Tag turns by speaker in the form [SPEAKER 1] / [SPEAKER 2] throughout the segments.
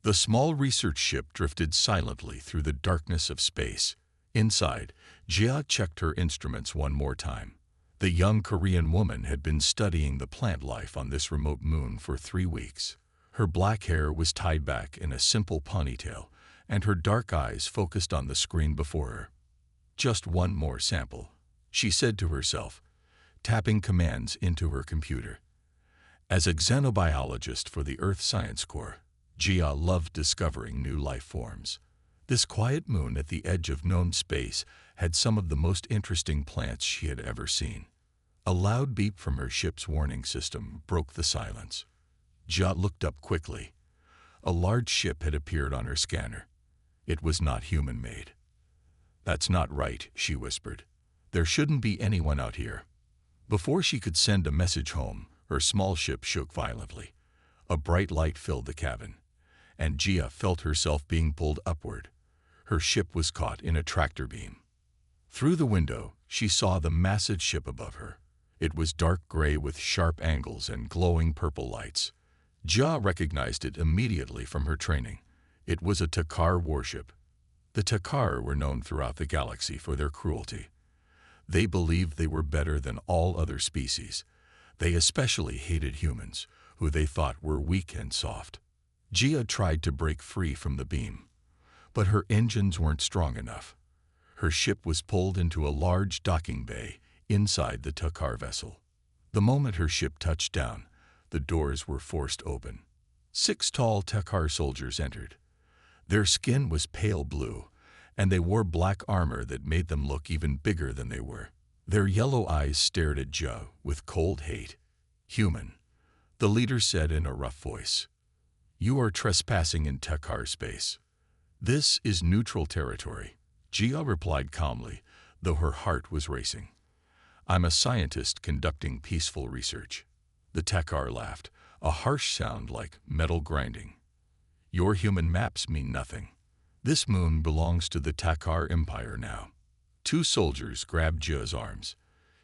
[SPEAKER 1] The small research ship drifted silently through the darkness of space. Inside, Jia checked her instruments one more time. The young Korean woman had been studying the plant life on this remote moon for 3 weeks. Her black hair was tied back in a simple ponytail, and her dark eyes focused on the screen before her. Just one more sample, she said to herself, tapping commands into her computer. As a xenobiologist for the Earth Science Corps, Jia loved discovering new life forms. This quiet moon at the edge of known space had some of the most interesting plants she had ever seen. A loud beep from her ship's warning system broke the silence. Jia looked up quickly. A large ship had appeared on her scanner. It was not human-made. "That's not right," she whispered. "There shouldn't be anyone out here." Before she could send a message home, her small ship shook violently. A bright light filled the cabin, and Jia felt herself being pulled upward. Her ship was caught in a tractor beam. Through the window, she saw the massive ship above her. It was dark gray with sharp angles and glowing purple lights. Jia recognized it immediately from her training. It was a Takar warship. The Takar were known throughout the galaxy for their cruelty. They believed they were better than all other species. They especially hated humans, who they thought were weak and soft. Jia tried to break free from the beam, but her engines weren't strong enough. Her ship was pulled into a large docking bay inside the Takar vessel. The moment her ship touched down, the doors were forced open. 6 tall Takar soldiers entered. Their skin was pale blue, and they wore black armor that made them look even bigger than they were. Their yellow eyes stared at Jia with cold hate. "Human," the leader said in a rough voice. "You are trespassing in Takar space. This is neutral territory." Jia replied calmly, though her heart was racing. "I'm a scientist conducting peaceful research." The Takar laughed, a harsh sound like metal grinding. "Your human maps mean nothing. This moon belongs to the Takar Empire now." 2 soldiers grabbed Jia's arms.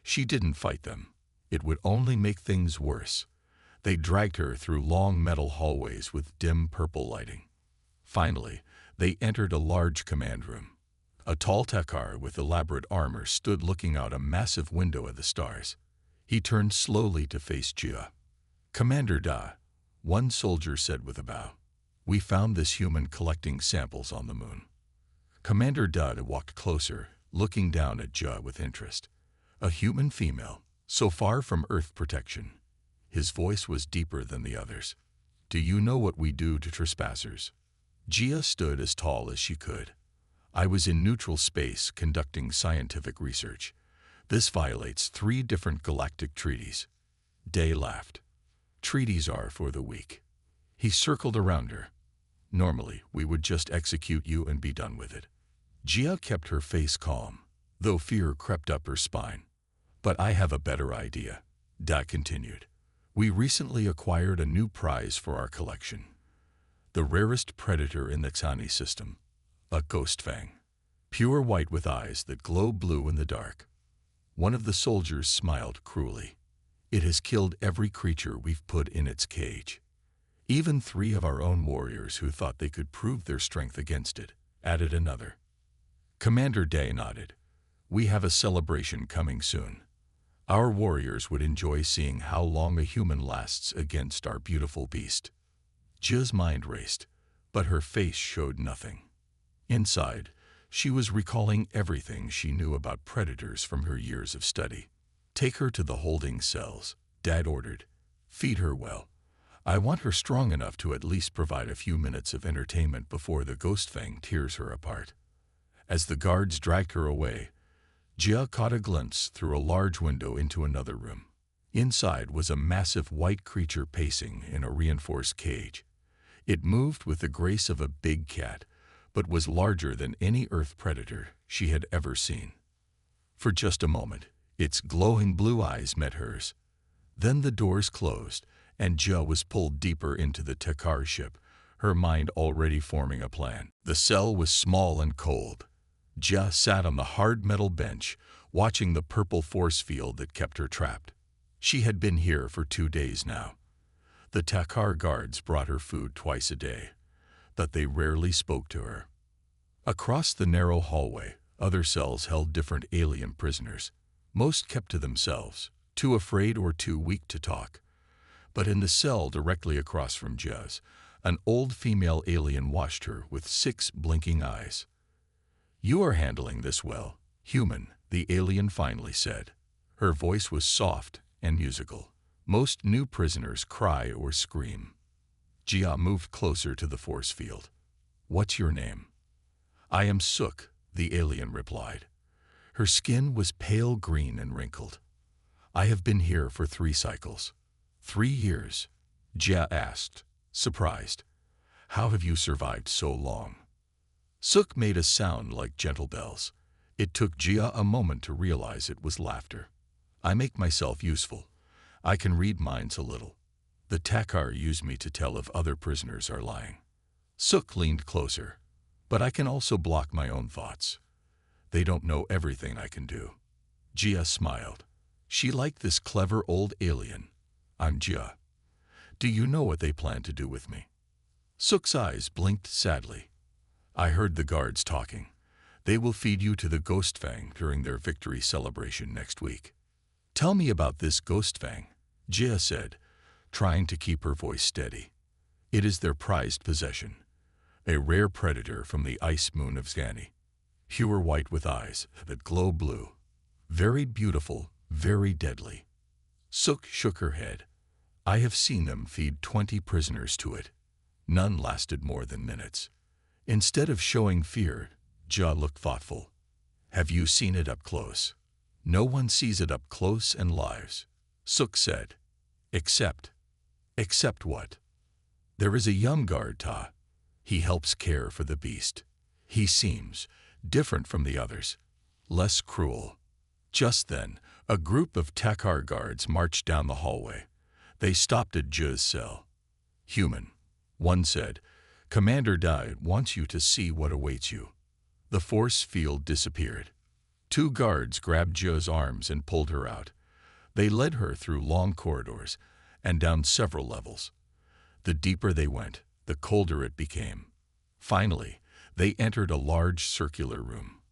[SPEAKER 1] She didn't fight them. It would only make things worse. They dragged her through long metal hallways with dim purple lighting. Finally, they entered a large command room. A tall Takar with elaborate armor stood looking out a massive window at the stars. He turned slowly to face Jia. "Commander Da," one soldier said with a bow. "We found this human collecting samples on the moon." Commander Da walked closer, looking down at Jia with interest. A human female, so far from Earth protection. His voice was deeper than the others. "Do you know what we do to trespassers?" Jia stood as tall as she could. "I was in neutral space conducting scientific research. This violates 3 different galactic treaties." Day laughed. "Treaties are for the weak." He circled around her. "Normally, we would just execute you and be done with it." Jia kept her face calm, though fear crept up her spine. "But I have a better idea," Da continued. "We recently acquired a new prize for our collection. The rarest predator in the Xani system, a ghost fang. Pure white with eyes that glow blue in the dark." One of the soldiers smiled cruelly. "It has killed every creature we've put in its cage. Even 3 of our own warriors who thought they could prove their strength against it," added another. Commander Day nodded. "We have a celebration coming soon. Our warriors would enjoy seeing how long a human lasts against our beautiful beast." Jia's mind raced, but her face showed nothing. Inside, she was recalling everything she knew about predators from her years of study. "Take her to the holding cells," Dad ordered. "Feed her well. I want her strong enough to at least provide a few minutes of entertainment before the ghost fang tears her apart." As the guards dragged her away, Jia caught a glimpse through a large window into another room. Inside was a massive white creature pacing in a reinforced cage. It moved with the grace of a big cat, but was larger than any Earth predator she had ever seen. For just a moment, its glowing blue eyes met hers. Then the doors closed, and Jia was pulled deeper into the Takar ship, her mind already forming a plan. The cell was small and cold. Jia sat on the hard metal bench, watching the purple force field that kept her trapped. She had been here for 2 days now. The Takar guards brought her food twice a day. but they rarely spoke to her. Across the narrow hallway, other cells held different alien prisoners. Most kept to themselves, too afraid or too weak to talk. But in the cell directly across from Jez, an old female alien watched her with 6 blinking eyes. "You are handling this well, human," the alien finally said. Her voice was soft and musical. Most new prisoners cry or scream. Jia moved closer to the force field. "What's your name?" "I am Suk," the alien replied. Her skin was pale green and wrinkled. "I have been here for 3 cycles." 3 years? Jia asked, surprised. "How have you survived so long?" Suk made a sound like gentle bells. It took Jia a moment to realize it was laughter. "I make myself useful. I can read minds a little. The Takar use me to tell if other prisoners are lying." Suk leaned closer. "But I can also block my own thoughts. They don't know everything I can do." Jia smiled. She liked this clever old alien. "I'm Jia. Do you know what they plan to do with me?" Suk's eyes blinked sadly. "I heard the guards talking. They will feed you to the Ghost Fang during their victory celebration next week." "Tell me about this Ghost Fang," Jia said, trying to keep her voice steady. "It is their prized possession. A rare predator from the ice moon of Zgani. Pure white with eyes that glow blue. Very beautiful, very deadly." Suk shook her head. "I have seen them feed 20 prisoners to it. None lasted more than minutes." Instead of showing fear, Jia looked thoughtful. "Have you seen it up close?" "No one sees it up close and lives," Suk said. Except what?" "There is a young guard, Ta. He helps care for the beast. He seems different from the others, less cruel." Just then, a group of Takar guards marched down the hallway. They stopped at Jia's cell. "Human," one said, "Commander Dai wants you to see what awaits you." The force field disappeared. 2 guards grabbed Jia's arms and pulled her out. They led her through long corridors and down several levels. The deeper they went, the colder it became. Finally, they entered a large circular room.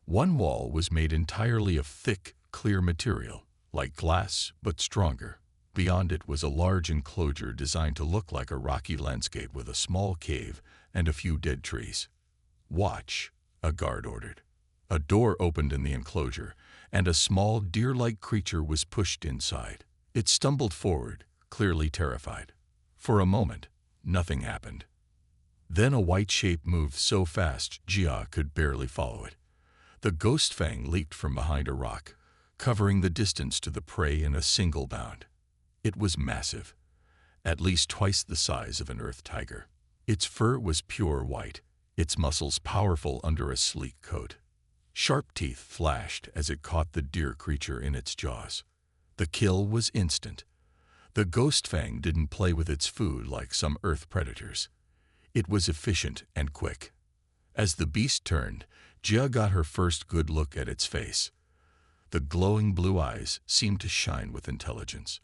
[SPEAKER 1] One wall was made entirely of thick, clear material, like glass, but stronger. Beyond it was a large enclosure designed to look like a rocky landscape with a small cave and a few dead trees. "Watch," a guard ordered. A door opened in the enclosure, and a small deer-like creature was pushed inside. It stumbled forward, clearly terrified. For a moment, nothing happened. Then a white shape moved so fast Jia could barely follow it. The Ghost Fang leaped from behind a rock, covering the distance to the prey in a single bound. It was massive, at least twice the size of an earth tiger. Its fur was pure white, its muscles powerful under a sleek coat. Sharp teeth flashed as it caught the deer creature in its jaws. The kill was instant. The Ghost Fang didn't play with its food like some earth predators. It was efficient and quick. As the beast turned, Jia got her first good look at its face. The glowing blue eyes seemed to shine with intelligence.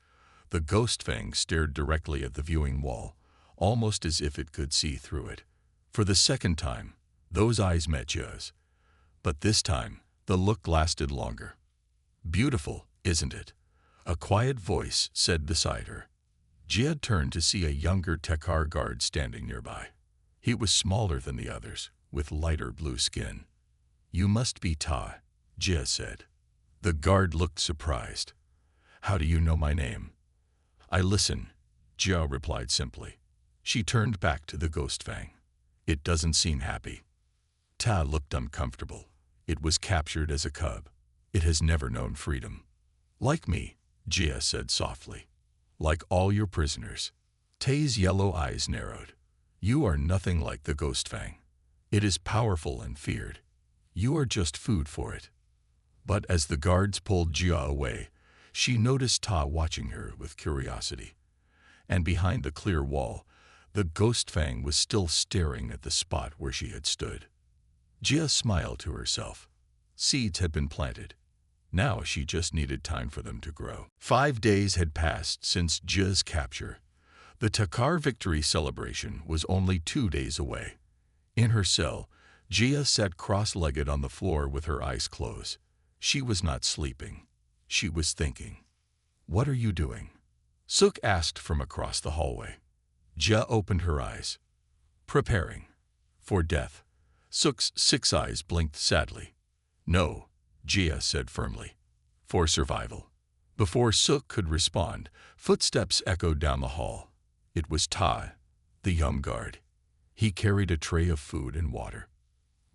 [SPEAKER 1] The Ghost Fang stared directly at the viewing wall, almost as if it could see through it. For the second time, those eyes met Jia's. But this time, the look lasted longer. "Beautiful, isn't it?" a quiet voice said beside her. Jia turned to see a younger Takar guard standing nearby. He was smaller than the others, with lighter blue skin. "You must be Ta," Jia said. The guard looked surprised. "How do you know my name?" "I listen," Jia replied simply. She turned back to the Ghost Fang. "It doesn't seem happy." Ta looked uncomfortable. It was captured as a cub. It has never known freedom. "Like me," Jia said softly. "Like all your prisoners." Ta's yellow eyes narrowed. "You are nothing like the Ghost Fang. It is powerful and feared. You are just food for it." But as the guards pulled Jia away, she noticed Ta watching her with curiosity. And behind the clear wall, the Ghost Fang was still staring at the spot where she had stood. Jia smiled to herself. Seeds had been planted. Now she just needed time for them to grow. 5 days had passed since Jia's capture. The Takar victory celebration was only 2 days away. In her cell, Jia sat cross-legged on the floor with her eyes closed. She was not sleeping. She was thinking. "What are you doing?" Suk asked from across the hallway. Jia opened her eyes. "Preparing. For death." Suk's 6 eyes blinked sadly. "No," Jia said firmly. "For survival." Before Suk could respond, footsteps echoed down the hall. It was Ta, the young guard. He carried a tray of food and water.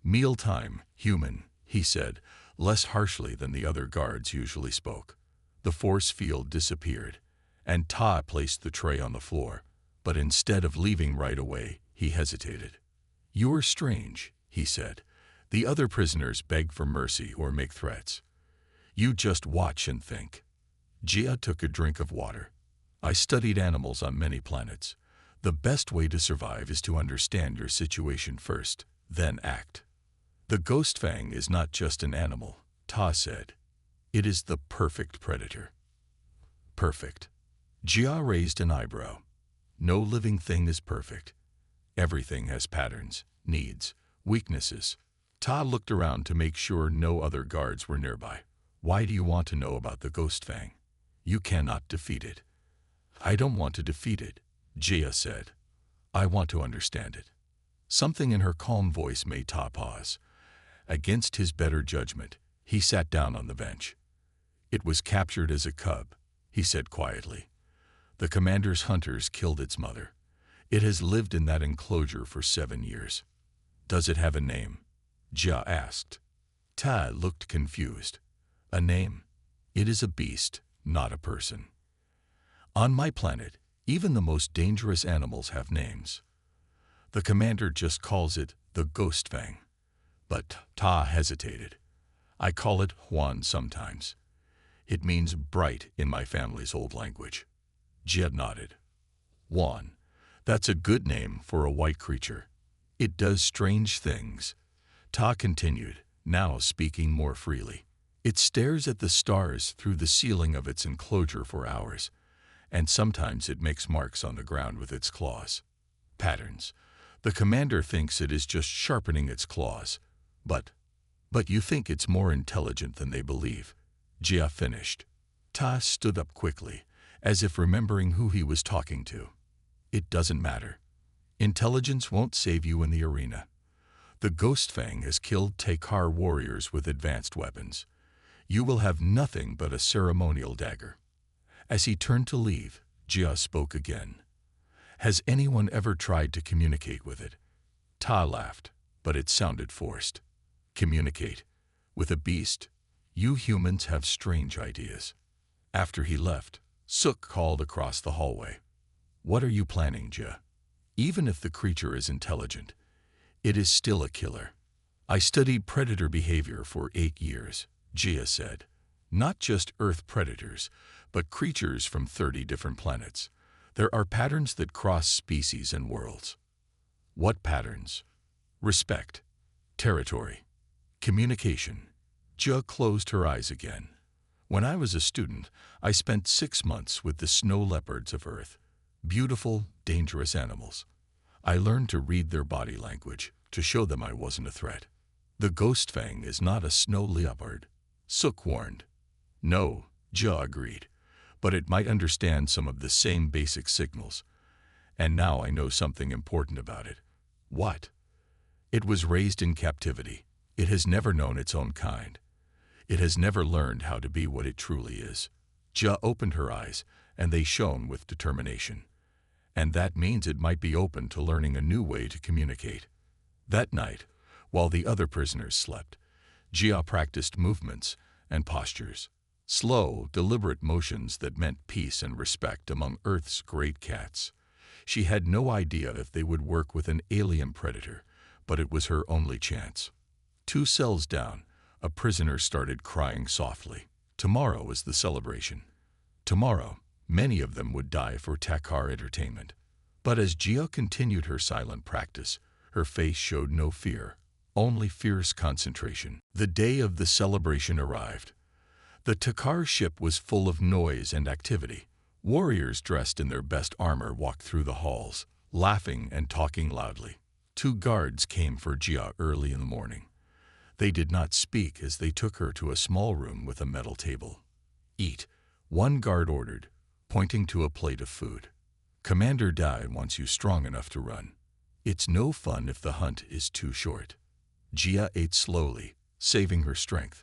[SPEAKER 1] "Mealtime, human," he said, less harshly than the other guards usually spoke. The force field disappeared, and Ta placed the tray on the floor, but instead of leaving right away, he hesitated. "You're strange," he said. "The other prisoners beg for mercy or make threats. You just watch and think." Jia took a drink of water. "I studied animals on many planets. The best way to survive is to understand your situation first, then act." "The ghost fang is not just an animal," Ta said. "It is the perfect predator." "Perfect." Jia raised an eyebrow. "No living thing is perfect. Everything has patterns, needs, weaknesses." Ta looked around to make sure no other guards were nearby. "Why do you want to know about the ghost fang? You cannot defeat it." "I don't want to defeat it," Jia said. "I want to understand it." Something in her calm voice made Ta pause. Against his better judgment, he sat down on the bench. "It was captured as a cub," he said quietly. "The commander's hunters killed its mother. It has lived in that enclosure for 7 years. "Does it have a name?" Jia asked. Ta looked confused. "A name? It is a beast, not a person. On my planet, even the most dangerous animals have names. The commander just calls it the ghost fang." But Ta hesitated. "I call it Huan sometimes. It means bright in my family's old language." Jia nodded. "Huan, that's a good name for a white creature. It does strange things." Ta continued, now speaking more freely. "It stares at the stars through the ceiling of its enclosure for hours, and sometimes it makes marks on the ground with its claws. Patterns. The commander thinks it is just sharpening its claws. But you think it's more intelligent than they believe." Jia finished. Ta stood up quickly, as if remembering who he was talking to. "It doesn't matter. Intelligence won't save you in the arena. The ghost fang has killed Takar warriors with advanced weapons. You will have nothing but a ceremonial dagger." As he turned to leave, Jia spoke again. "Has anyone ever tried to communicate with it?" Ta laughed, but it sounded forced. "Communicate? With a beast? You humans have strange ideas." After he left, Suk called across the hallway. "What are you planning, Jia? Even if the creature is intelligent, it is still a killer." "I studied predator behavior for 8 years, Jia said. "Not just Earth predators, but creatures from 30 different planets. There are patterns that cross species and worlds." "What patterns?" "Respect, territory, communication." Jia closed her eyes again. "When I was a student, I spent 6 months with the snow leopards of Earth. Beautiful, dangerous animals. I learned to read their body language, to show them I wasn't a threat." "The ghost fang is not a snow leopard," Suk warned. "No," Jia agreed, "but it might understand some of the same basic signals. And now I know something important about it." "What?" "It was raised in captivity. It has never known its own kind. It has never learned how to be what it truly is." Jia opened her eyes, and they shone with determination. "And that means it might be open to learning a new way to communicate." That night, while the other prisoners slept, Jia practiced movements and postures. Slow, deliberate motions that meant peace and respect among Earth's great cats. She had no idea if they would work with an alien predator, but it was her only chance. 2 cells down, a prisoner started crying softly. Tomorrow was the celebration. Tomorrow, many of them would die for Takar entertainment. But as Jia continued her silent practice, her face showed no fear, only fierce concentration. The day of the celebration arrived. The Takar ship was full of noise and activity. Warriors dressed in their best armor walked through the halls, laughing and talking loudly. 2 guards came for Jia early in the morning. They did not speak as they took her to a small room with a metal table. "Eat," one guard ordered, pointing to a plate of food. "Commander Dai wants you strong enough to run. It's no fun if the hunt is too short." Jia ate slowly, saving her strength.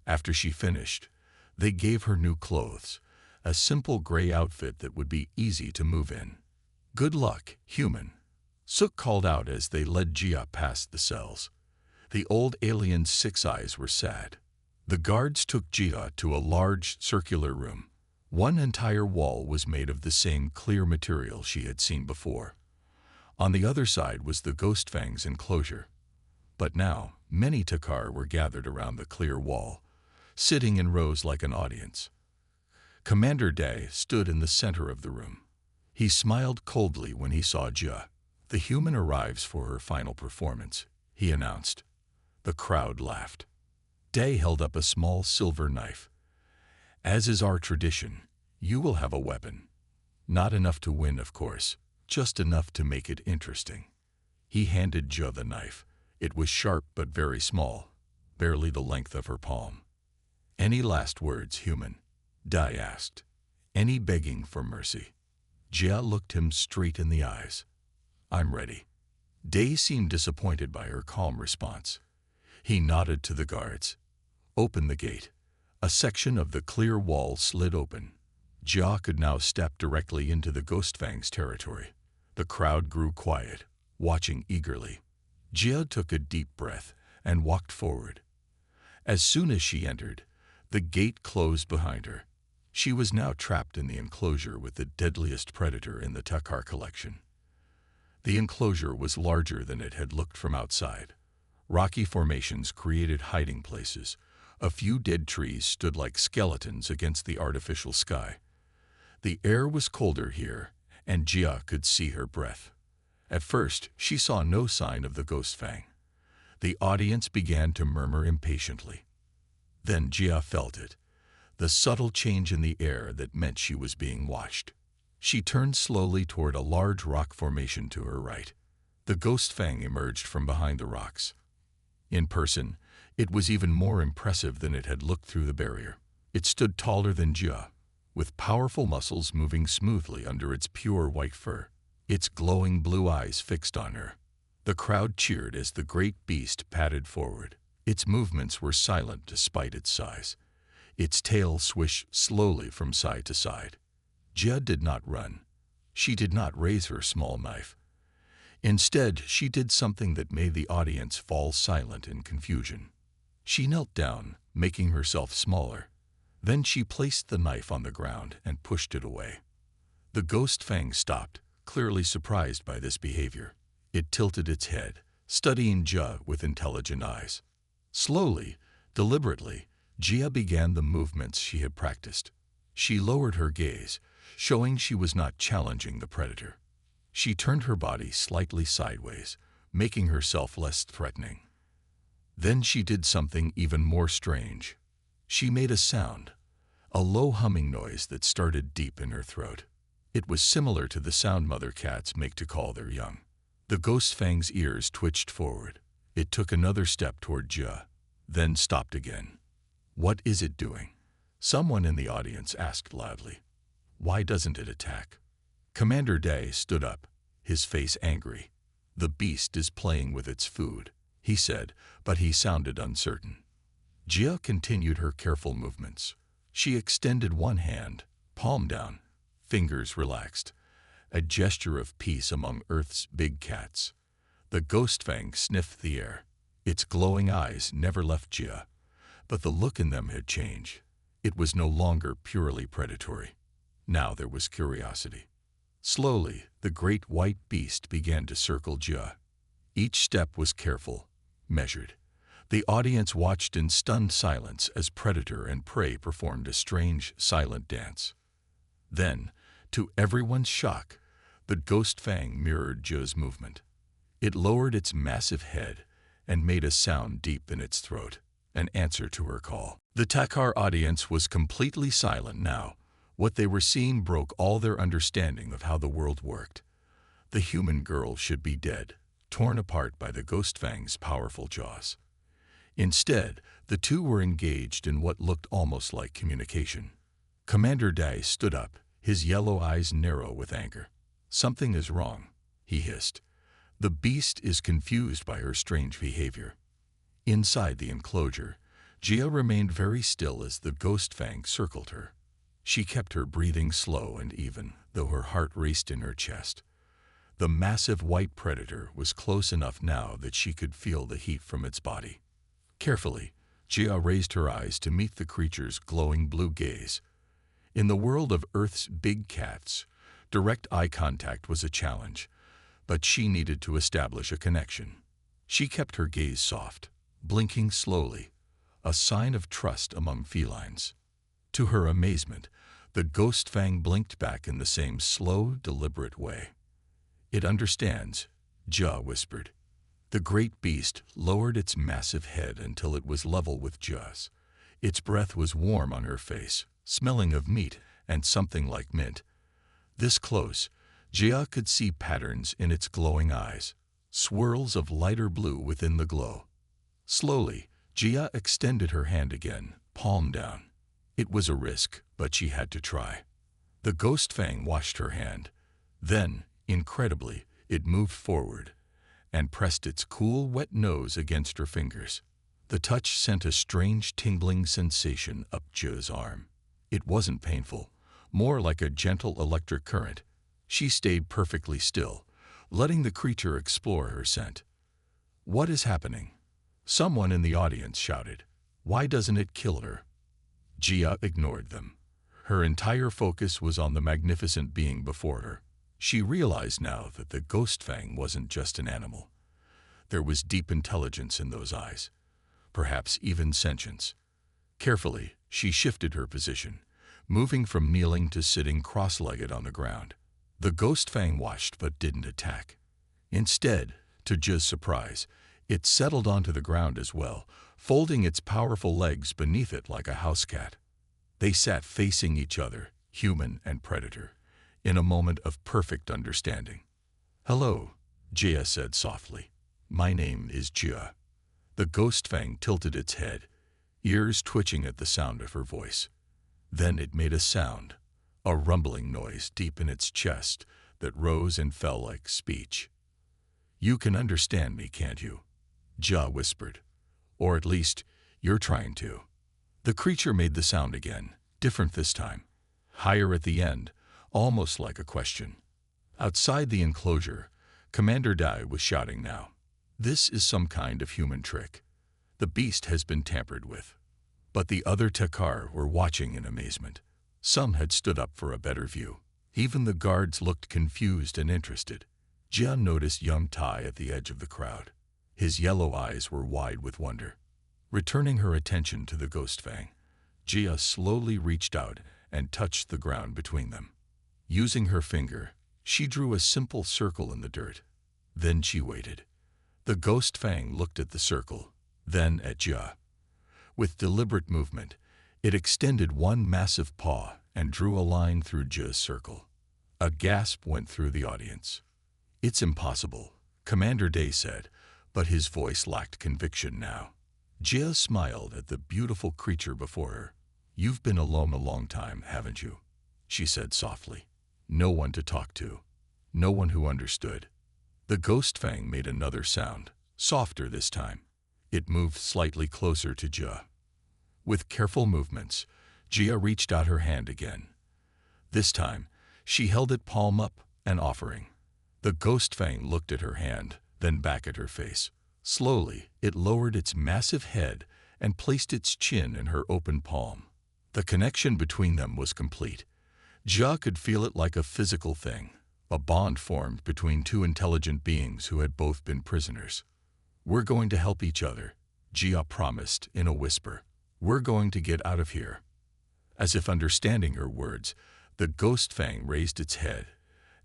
[SPEAKER 1] After she finished, they gave her new clothes, a simple gray outfit that would be easy to move in. "Good luck, human," Suk called out as they led Jia past the cells. The old alien's 6 eyes were sad. The guards took Jia to a large circular room. One entire wall was made of the same clear material she had seen before. On the other side was the Ghost Fang's enclosure. But now, many Takar were gathered around the clear wall, sitting in rows like an audience. Commander Day stood in the center of the room. He smiled coldly when he saw Jia. "The human arrives for her final performance," he announced. The crowd laughed. Day held up a small silver knife. "As is our tradition, you will have a weapon. Not enough to win, of course, just enough to make it interesting." He handed Jia the knife. It was sharp but very small, barely the length of her palm. "Any last words, human?" Dai asked. "Any begging for mercy?" Jia looked him straight in the eyes. "I'm ready." Day seemed disappointed by her calm response. He nodded to the guards. "Open the gate." A section of the clear wall slid open. Jia could now step directly into the Ghost Fang's territory. The crowd grew quiet, watching eagerly. Jia took a deep breath and walked forward. As soon as she entered, the gate closed behind her. She was now trapped in the enclosure with the deadliest predator in the Takar collection. The enclosure was larger than it had looked from outside. Rocky formations created hiding places. A few dead trees stood like skeletons against the artificial sky. The air was colder here, and Jia could see her breath. At first, she saw no sign of the Ghost Fang. The audience began to murmur impatiently. Then Jia felt it, the subtle change in the air that meant she was being watched. She turned slowly toward a large rock formation to her right. The Ghost Fang emerged from behind the rocks. In person, it was even more impressive than it had looked through the barrier. It stood taller than Jia, with powerful muscles moving smoothly under its pure white fur, its glowing blue eyes fixed on her. The crowd cheered as the great beast padded forward. Its movements were silent despite its size. Its tail swished slowly from side to side. Jia did not run. She did not raise her small knife. Instead, she did something that made the audience fall silent in confusion. She knelt down, making herself smaller. Then she placed the knife on the ground and pushed it away. The Ghost Fang stopped, clearly surprised by this behavior. It tilted its head, studying Jia with intelligent eyes. Slowly, deliberately, Jia began the movements she had practiced. She lowered her gaze, showing she was not challenging the predator. She turned her body slightly sideways, making herself less threatening. Then she did something even more strange. She made a sound, a low humming noise that started deep in her throat. It was similar to the sound mother cats make to call their young. The Ghost Fang's ears twitched forward. It took another step toward Jia, then stopped again. "What is it doing?" Someone in the audience asked loudly. "Why doesn't it attack?" Commander Day stood up, his face angry. "The beast is playing with its food," he said, but he sounded uncertain. Jia continued her careful movements. She extended one hand, palm down, fingers relaxed, a gesture of peace among Earth's big cats. The Ghost Fang sniffed the air. Its glowing eyes never left Jia, but the look in them had changed. It was no longer purely predatory. Now there was curiosity. Slowly, the great white beast began to circle Jia. Each step was careful, measured. The audience watched in stunned silence as predator and prey performed a strange, silent dance. Then, to everyone's shock, the Ghost Fang mirrored Jia's movement. It lowered its massive head and made a sound deep in its throat, an answer to her call. The Takar audience was completely silent now, What they were seeing broke all their understanding of how the world worked. The human girl should be dead, torn apart by the Ghost Fang's powerful jaws. Instead, the two were engaged in what looked almost like communication. Commander Dai stood up, his yellow eyes narrow with anger. "Something is wrong," he hissed. "The beast is confused by her strange behavior." Inside the enclosure, Jia remained very still as the Ghost Fang circled her. She kept her breathing slow and even, though her heart raced in her chest. The massive white predator was close enough now that she could feel the heat from its body. Carefully, Jia raised her eyes to meet the creature's glowing blue gaze. In the world of Earth's big cats, direct eye contact was a challenge, but she needed to establish a connection. She kept her gaze soft, blinking slowly, a sign of trust among felines. To her amazement, the Ghost Fang blinked back in the same slow, deliberate way. "It understands," Jia whispered. The great beast lowered its massive head until it was level with Jia's. Its breath was warm on her face, smelling of meat and something like mint. This close, Jia could see patterns in its glowing eyes, swirls of lighter blue within the glow. Slowly, Jia extended her hand again, palm down. It was a risk, but she had to try. The Ghost Fang washed her hand. Then, incredibly, it moved forward and pressed its cool, wet nose against her fingers. The touch sent a strange tingling sensation up Jia's arm. It wasn't painful, more like a gentle electric current. She stayed perfectly still, letting the creature explore her scent. "What is happening?" Someone in the audience shouted. "Why doesn't it kill her?" Jia ignored them. Her entire focus was on the magnificent being before her. She realized now that the Ghost Fang wasn't just an animal. There was deep intelligence in those eyes, perhaps even sentience. Carefully, she shifted her position, moving from kneeling to sitting cross-legged on the ground. The Ghost Fang watched but didn't attack. Instead, to Jia's surprise, it settled onto the ground as well, folding its powerful legs beneath it like a house cat. They sat facing each other, human and predator, in a moment of perfect understanding. "Hello," Jia said softly. "My name is Jia." The Ghost Fang tilted its head, ears twitching at the sound of her voice. Then it made a sound, a rumbling noise deep in its chest that rose and fell like speech. "You can understand me, can't you?" Jia whispered. "Or at least, you're trying to." The creature made the sound again, different this time, higher at the end, almost like a question. Outside the enclosure, Commander Dai was shouting now. "This is some kind of human trick. The beast has been tampered with." But the other Tekar were watching in amazement. Some had stood up for a better view. Even the guards looked confused and interested. Jia noticed young Tai at the edge of the crowd. His yellow eyes were wide with wonder. Returning her attention to the Ghost Fang, Jia slowly reached out and touched the ground between them. Using her finger, she drew a simple circle in the dirt. Then she waited. The Ghost Fang looked at the circle, then at Jia. With deliberate movement, it extended one massive paw and drew a line through Jia's circle. A gasp went through the audience. "It's impossible," Commander Dai said, but his voice lacked conviction now. Jia smiled at the beautiful creature before her. "You've been alone a long time, haven't you?" she said softly. "No one to talk to. No one who understood." The Ghost Fang made another sound, softer this time. It moved slightly closer to Jia. With careful movements, Jia reached out her hand again. This time, she held it palm up, an offering. The Ghost Fang looked at her hand, then back at her face. Slowly, it lowered its massive head and placed its chin in her open palm. The connection between them was complete. Jia could feel it like a physical thing, a bond formed between two intelligent beings who had both been prisoners. "We're going to help each other," Jia promised in a whisper. "We're going to get out of here." As if understanding her words, the Ghost Fang raised its head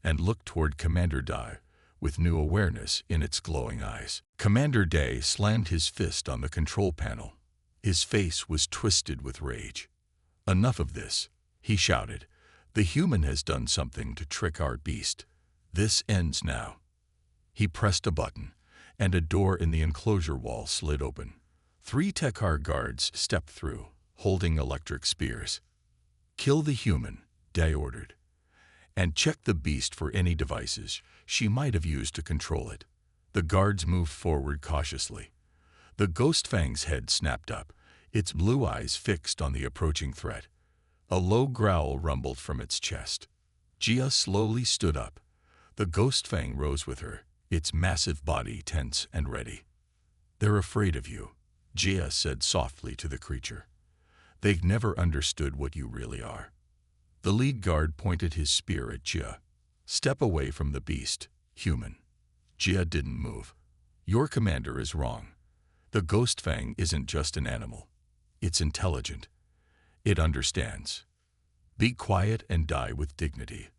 [SPEAKER 1] and looked toward Commander Dai with new awareness in its glowing eyes. Commander Dai slammed his fist on the control panel. His face was twisted with rage. "Enough of this," he shouted, The human has done something to trick our beast. This ends now. He pressed a button, and a door in the enclosure wall slid open. 3 Tekar guards stepped through, holding electric spears. Kill the human, Day ordered, and check the beast for any devices she might have used to control it. The guards moved forward cautiously. The Ghost Fang's head snapped up, its blue eyes fixed on the approaching threat. A low growl rumbled from its chest. Jia slowly stood up. The Ghost Fang rose with her, its massive body tense and ready. "They're afraid of you," Jia said softly to the creature. "They've never understood what you really are." The lead guard pointed his spear at Jia. "Step away from the beast, human." Jia didn't move. "Your commander is wrong. The Ghost Fang isn't just an animal. It's intelligent. It understands. Be quiet and die with dignity."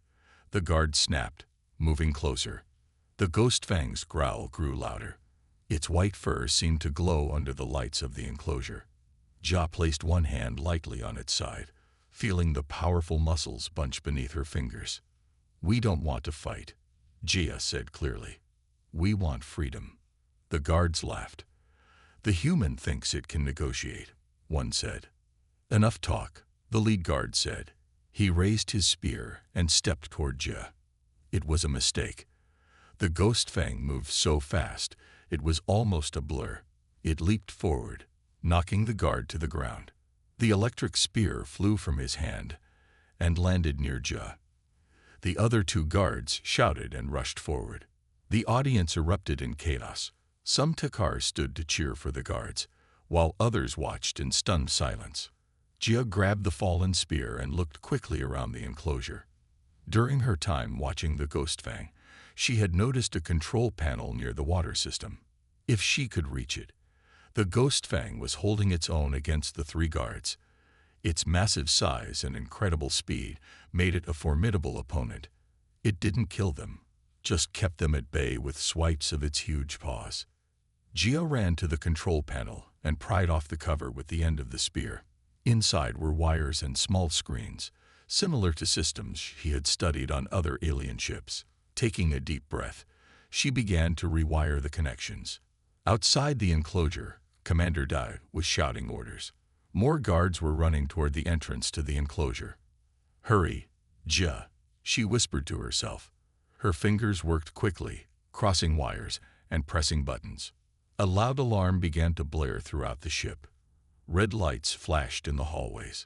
[SPEAKER 1] The guard snapped, moving closer. The Ghost Fang's growl grew louder. Its white fur seemed to glow under the lights of the enclosure. Jia placed one hand lightly on its side, feeling the powerful muscles bunch beneath her fingers. "We don't want to fight," Jia said clearly. "We want freedom." The guards laughed. "The human thinks it can negotiate," one said. "Enough talk," the lead guard said. He raised his spear and stepped toward Jia. It was a mistake. The Ghost Fang moved so fast, it was almost a blur. It leaped forward, knocking the guard to the ground. The electric spear flew from his hand and landed near Jia. The other 2 guards shouted and rushed forward. The audience erupted in chaos. Some Tekar stood to cheer for the guards, while others watched in stunned silence. Jia grabbed the fallen spear and looked quickly around the enclosure. During her time watching the Ghost Fang, she had noticed a control panel near the water system. If she could reach it, the Ghost Fang was holding its own against the 3 guards. Its massive size and incredible speed made it a formidable opponent. It didn't kill them, just kept them at bay with swipes of its huge paws. Jia ran to the control panel and pried off the cover with the end of the spear. Inside were wires and small screens, similar to systems she had studied on other alien ships. Taking a deep breath, she began to rewire the connections. Outside the enclosure, Commander Dai was shouting orders. More guards were running toward the entrance to the enclosure. "Hurry, Jia," she whispered to herself. Her fingers worked quickly, crossing wires and pressing buttons. A loud alarm began to blare throughout the ship. Red lights flashed in the hallways.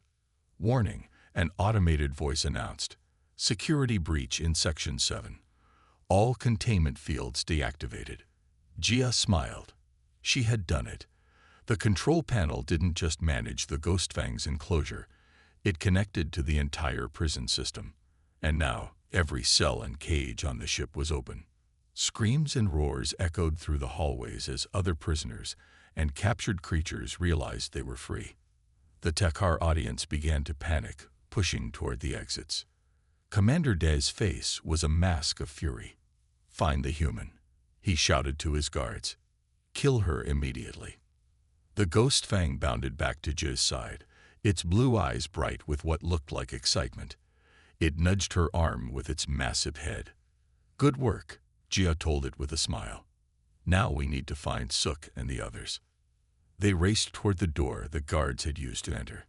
[SPEAKER 1] "Warning," an automated voice announced. "Security breach in Section 7. All containment fields deactivated." Jia smiled. She had done it. The control panel didn't just manage the Ghost Fang's enclosure. It connected to the entire prison system. And now, every cell and cage on the ship was open. Screams and roars echoed through the hallways as other prisoners and captured creatures realized they were free. The Tekar audience began to panic, pushing toward the exits. Commander Dai's face was a mask of fury. "Find the human," he shouted to his guards. "Kill her immediately." The Ghost Fang bounded back to Jia's side, its blue eyes bright with what looked like excitement. It nudged her arm with its massive head. "Good work," Jia told it with a smile. "Now we need to find Suk and the others." They raced toward the door the guards had used to enter.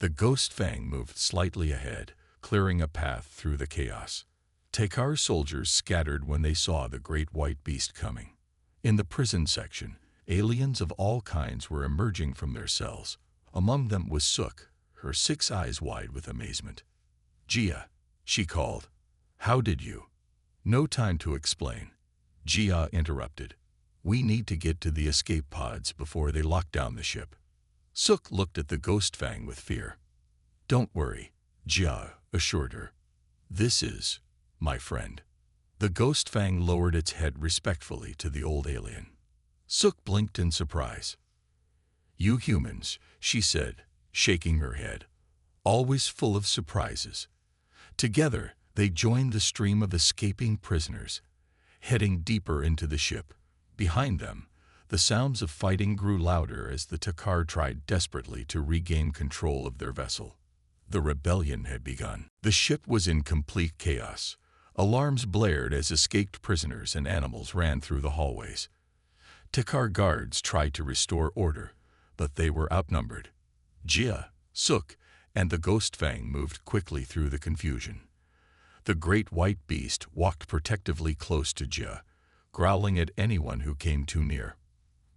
[SPEAKER 1] The Ghost Fang moved slightly ahead, clearing a path through the chaos. Tekar soldiers scattered when they saw the great white beast coming. In the prison section, aliens of all kinds were emerging from their cells. Among them was Suk, her 6 eyes wide with amazement. "Jia," she called. "How did you?" "No time to explain," Jia interrupted. "We need to get to the escape pods before they lock down the ship." Suk looked at the Ghost Fang with fear. "Don't worry," Jia assured her. "This is my friend." The Ghost Fang lowered its head respectfully to the old alien. Suk blinked in surprise. "You humans," she said, shaking her head, "always full of surprises." Together, they joined the stream of escaping prisoners, heading deeper into the ship. Behind them, the sounds of fighting grew louder as the Tekar tried desperately to regain control of their vessel. The rebellion had begun. The ship was in complete chaos. Alarms blared as escaped prisoners and animals ran through the hallways. Takar guards tried to restore order, but they were outnumbered. Jia, Suk, and the Ghost Fang moved quickly through the confusion. The great white beast walked protectively close to Jia, growling at anyone who came too near.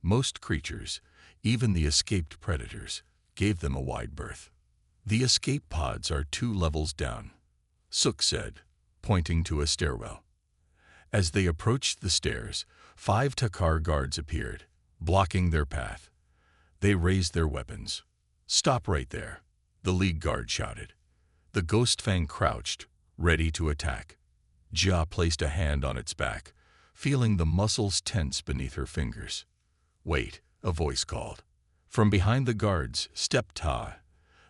[SPEAKER 1] Most creatures, even the escaped predators, gave them a wide berth. "The escape pods are 2 levels down," Suk said, pointing to a stairwell. As they approached the stairs, 5 Takar guards appeared, blocking their path. They raised their weapons. "Stop right there," the lead guard shouted. The Ghost Fang crouched, ready to attack. Jia placed a hand on its back, feeling the muscles tense beneath her fingers. "Wait," a voice called. From behind the guards stepped Ta,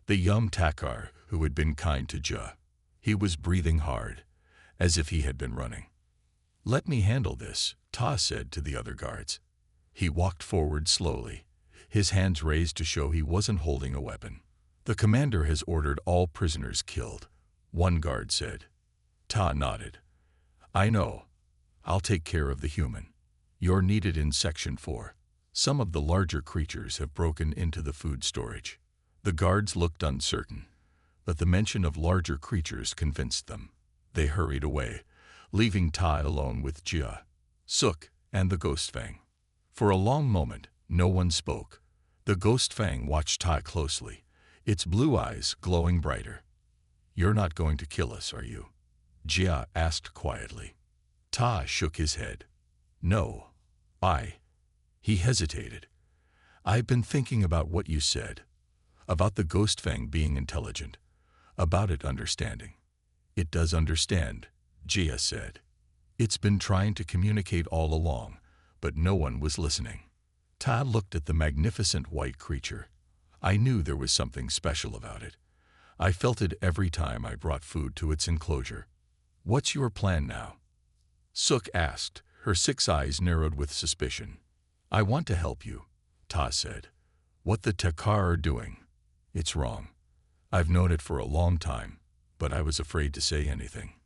[SPEAKER 1] the young Takar who had been kind to Jia. He was breathing hard, as if he had been running. "Let me handle this," Ta said to the other guards. He walked forward slowly, his hands raised to show he wasn't holding a weapon. "The commander has ordered all prisoners killed," one guard said. Ta nodded. "I know. I'll take care of the human. You're needed in Section 4. Some of the larger creatures have broken into the food storage." The guards looked uncertain, but the mention of larger creatures convinced them. They hurried away, leaving Ta alone with Jia, Suk, and the Ghost Fang. For a long moment, no one spoke. The Ghost Fang watched Ta closely, its blue eyes glowing brighter. "You're not going to kill us, are you?" Jia asked quietly. Ta shook his head. "No, He hesitated. "I've been thinking about what you said. About the Ghost Fang being intelligent. About it understanding." "It does understand," Jia said. "It's been trying to communicate all along, but no one was listening." Ta looked at the magnificent white creature. "I knew there was something special about it. I felt it every time I brought food to its enclosure. What's your plan now?" Suk asked, her 6 eyes narrowed with suspicion. "I want to help you," Ta said. "What the Takar are doing, it's wrong. I've known it for a long time, but I was afraid to say anything."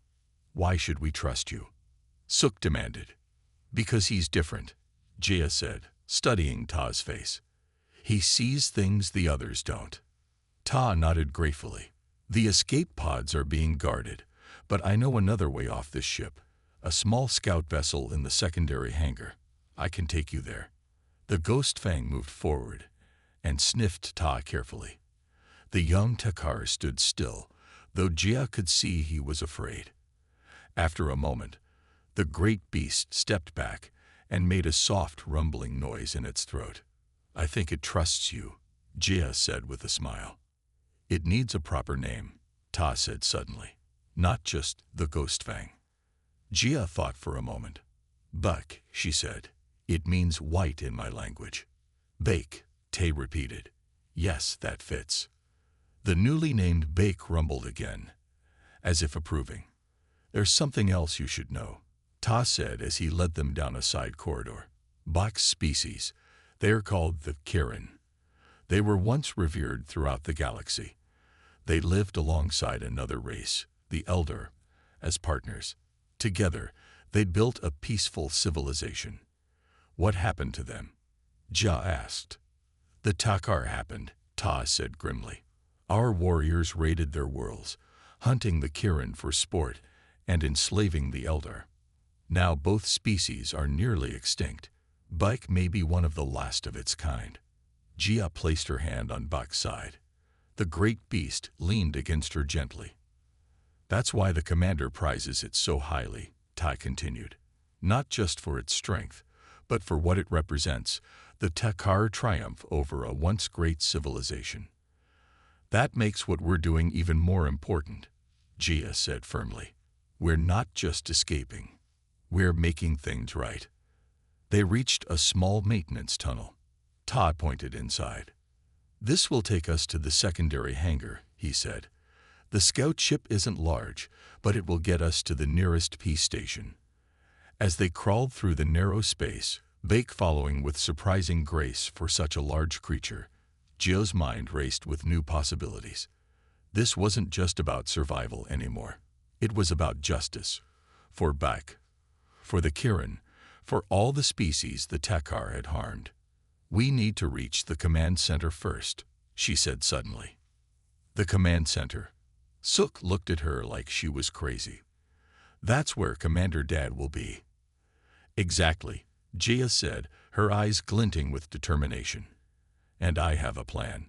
[SPEAKER 1] "Why should we trust you?" Suk demanded. "Because he's different," Jia said, studying Ta's face. "He sees things the others don't." Ta nodded gratefully. "The escape pods are being guarded, but I know another way off this ship. A small scout vessel in the secondary hangar. I can take you there." The Ghost Fang moved forward and sniffed Ta carefully. The young Takar stood still, though Jia could see he was afraid. After a moment, the great beast stepped back and made a soft rumbling noise in its throat. "I think it trusts you," Jia said with a smile. "It needs a proper name," Ta said suddenly. "Not just the Ghost Fang." Jia thought for a moment. "Buck," she said. "It means white in my language." "Bake," Tay repeated. "Yes, that fits." The newly named Bake rumbled again, as if approving. "There's something else you should know," Ta said as he led them down a side corridor. "Bak's species. They are called the Kirin. They were once revered throughout the galaxy. They lived alongside another race, the Elder, as partners. Together, they'd built a peaceful civilization. What happened to them?" Jia asked. "The Takar happened," Ta said grimly. "Our warriors raided their worlds, hunting the Kirin for sport and enslaving the Elder. Now both species are nearly extinct. Bike may be one of the last of its kind." Jia placed her hand on Bak's side. The great beast leaned against her gently. "That's why the commander prizes it so highly," Tai continued. "Not just for its strength, but for what it represents, the Takar triumph over a once great civilization. That makes what we're doing even more important," Jia said firmly. "We're not just escaping. We're making things right." They reached a small maintenance tunnel. Ta pointed inside. "This will take us to the secondary hangar," he said. "The scout ship isn't large, but it will get us to the nearest peace station." As they crawled through the narrow space, Bake following with surprising grace for such a large creature, Jia's mind raced with new possibilities. This wasn't just about survival anymore. It was about justice. For Bak, for the Kirin, for all the species the Takkar had harmed. "We need to reach the command center first," she said suddenly. The command center. Sook looked at her like she was crazy. "That's where Commander Dad will be." "Exactly," Jia said, her eyes glinting with determination. "And I have a plan."